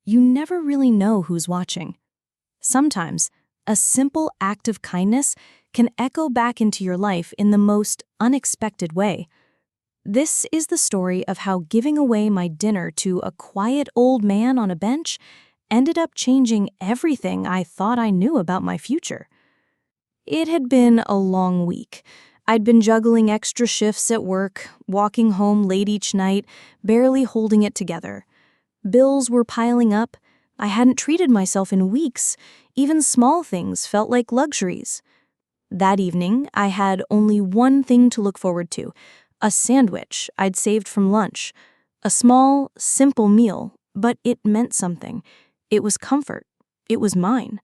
You never really know who's watching. Sometimes, a simple act of kindness can echo back into your life in the most unexpected way. This is the story of how giving away my dinner to a quiet old man on a bench ended up changing everything I thought I knew about my future. It had been a long week. I'd been juggling extra shifts at work, walking home late each night, barely holding it together. Bills were piling up. I hadn't treated myself in weeks. Even small things felt like luxuries. That evening, I had only one thing to look forward to: a sandwich I'd saved from lunch. A small, simple meal, but it meant something. It was comfort. It was mine.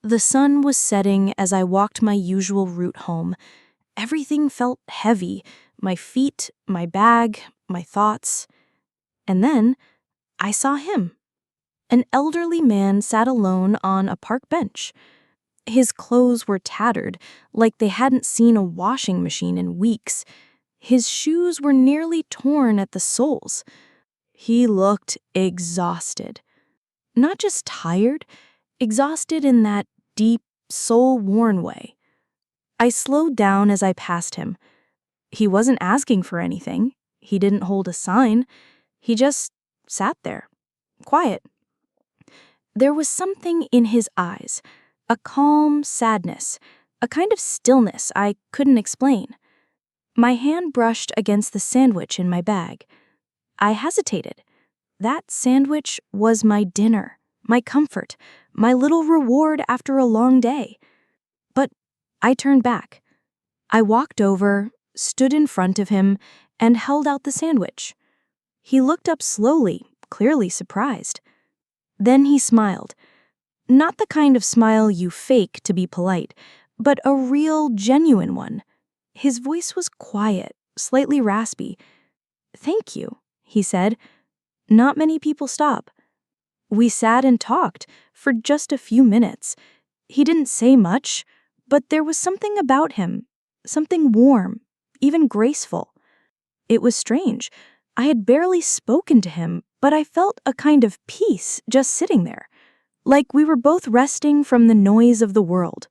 The sun was setting as I walked my usual route home. Everything felt heavy: my feet, my bag, my thoughts. And then I saw him. An elderly man sat alone on a park bench. His clothes were tattered, like they hadn't seen a washing machine in weeks. His shoes were nearly torn at the soles. He looked exhausted. Not just tired, exhausted in that deep, soul-worn way. I slowed down as I passed him. He wasn't asking for anything. He didn't hold a sign. He just sat there, quiet. There was something in his eyes, a calm sadness, a kind of stillness I couldn't explain. My hand brushed against the sandwich in my bag. I hesitated. That sandwich was my dinner, my comfort, my little reward after a long day. But I turned back. I walked over, stood in front of him, and held out the sandwich. He looked up slowly, clearly surprised. Then he smiled. Not the kind of smile you fake to be polite, but a real, genuine one. His voice was quiet, slightly raspy. "Thank you," he said. "Not many people stop." We sat and talked for just a few minutes. He didn't say much, but there was something about him, something warm, even graceful. It was strange. I had barely spoken to him, but I felt a kind of peace just sitting there, like we were both resting from the noise of the world.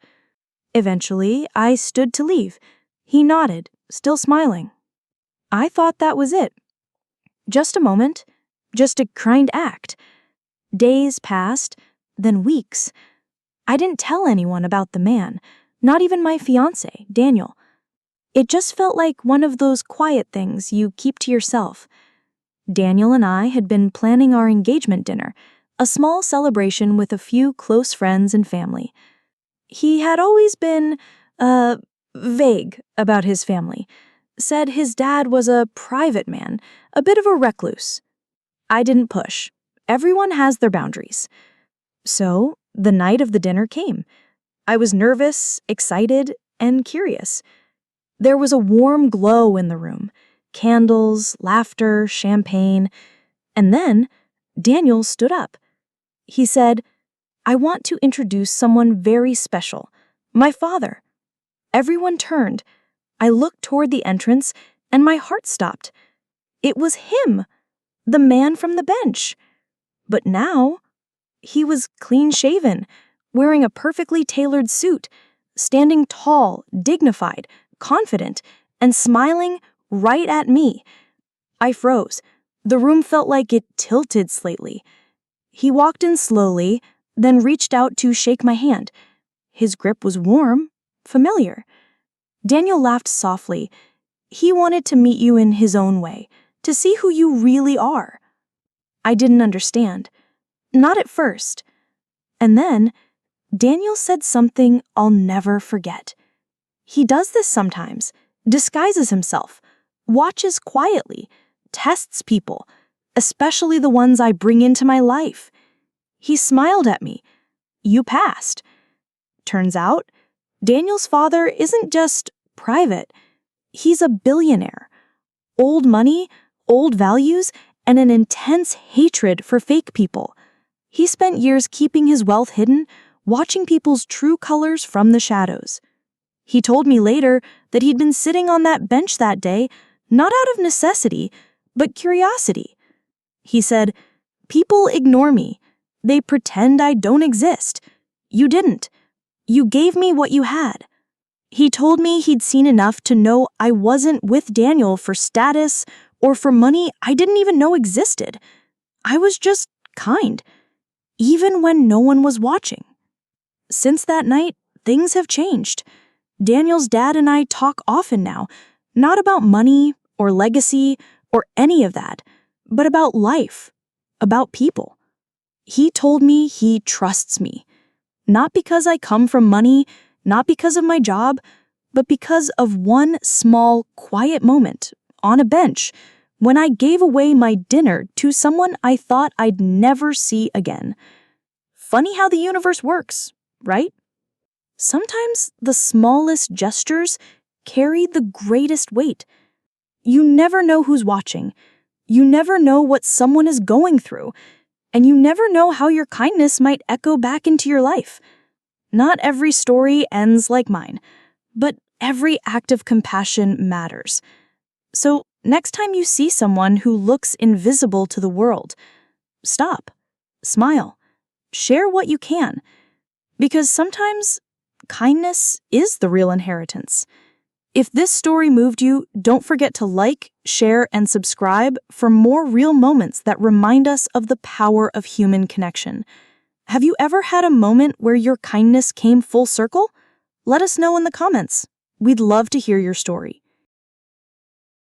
Eventually, I stood to leave. He nodded, still smiling. I thought that was it. Just a moment, just a kind act. Days passed, then weeks. I didn't tell anyone about the man, not even my fiancé, Daniel. It just felt like one of those quiet things you keep to yourself. Daniel and I had been planning our engagement dinner, a small celebration with a few close friends and family. He had always been, vague about his family. Said his dad was a private man, a bit of a recluse. I didn't push. Everyone has their boundaries. So, the night of the dinner came. I was nervous, excited, and curious. There was a warm glow in the room. Candles, laughter, champagne. And then, Daniel stood up. He said, "I want to introduce someone very special. My father." Everyone turned. I looked toward the entrance, and my heart stopped. It was him, the man from the bench. But now, he was clean-shaven, wearing a perfectly tailored suit, standing tall, dignified, confident, and smiling right at me. I froze. The room felt like it tilted slightly. He walked in slowly, then reached out to shake my hand. His grip was warm, familiar. Daniel laughed softly. He wanted to meet you in his own way, to see who you really are. I didn't understand. Not at first. And then, Daniel said something I'll never forget. He does this sometimes, disguises himself, watches quietly, tests people, especially the ones I bring into my life. He smiled at me. "You passed." Turns out, Daniel's father isn't just private. He's a billionaire. Old money, old values, and an intense hatred for fake people. He spent years keeping his wealth hidden, watching people's true colors from the shadows. He told me later that he'd been sitting on that bench that day, not out of necessity, but curiosity. He said, "People ignore me. They pretend I don't exist. You didn't. You gave me what you had. He told me he'd seen enough to know I wasn't with Daniel for status or for money I didn't even know existed. I was just kind, even when no one was watching. Since that night, things have changed. Daniel's dad and I talk often now, not about money or legacy or any of that, but about life, about people. He told me he trusts me, not because I come from money, not because of my job, but because of one small, quiet moment on a bench when I gave away my dinner to someone I thought I'd never see again. Funny how the universe works, right? Sometimes the smallest gestures carry the greatest weight. You never know who's watching. You never know what someone is going through. And you never know how your kindness might echo back into your life. Not every story ends like mine, but every act of compassion matters. So next time you see someone who looks invisible to the world, stop, smile, share what you can. Because sometimes kindness is the real inheritance. If this story moved you, don't forget to like, share, and subscribe for more real moments that remind us of the power of human connection. Have you ever had a moment where your kindness came full circle? Let us know in the comments. We'd love to hear your story.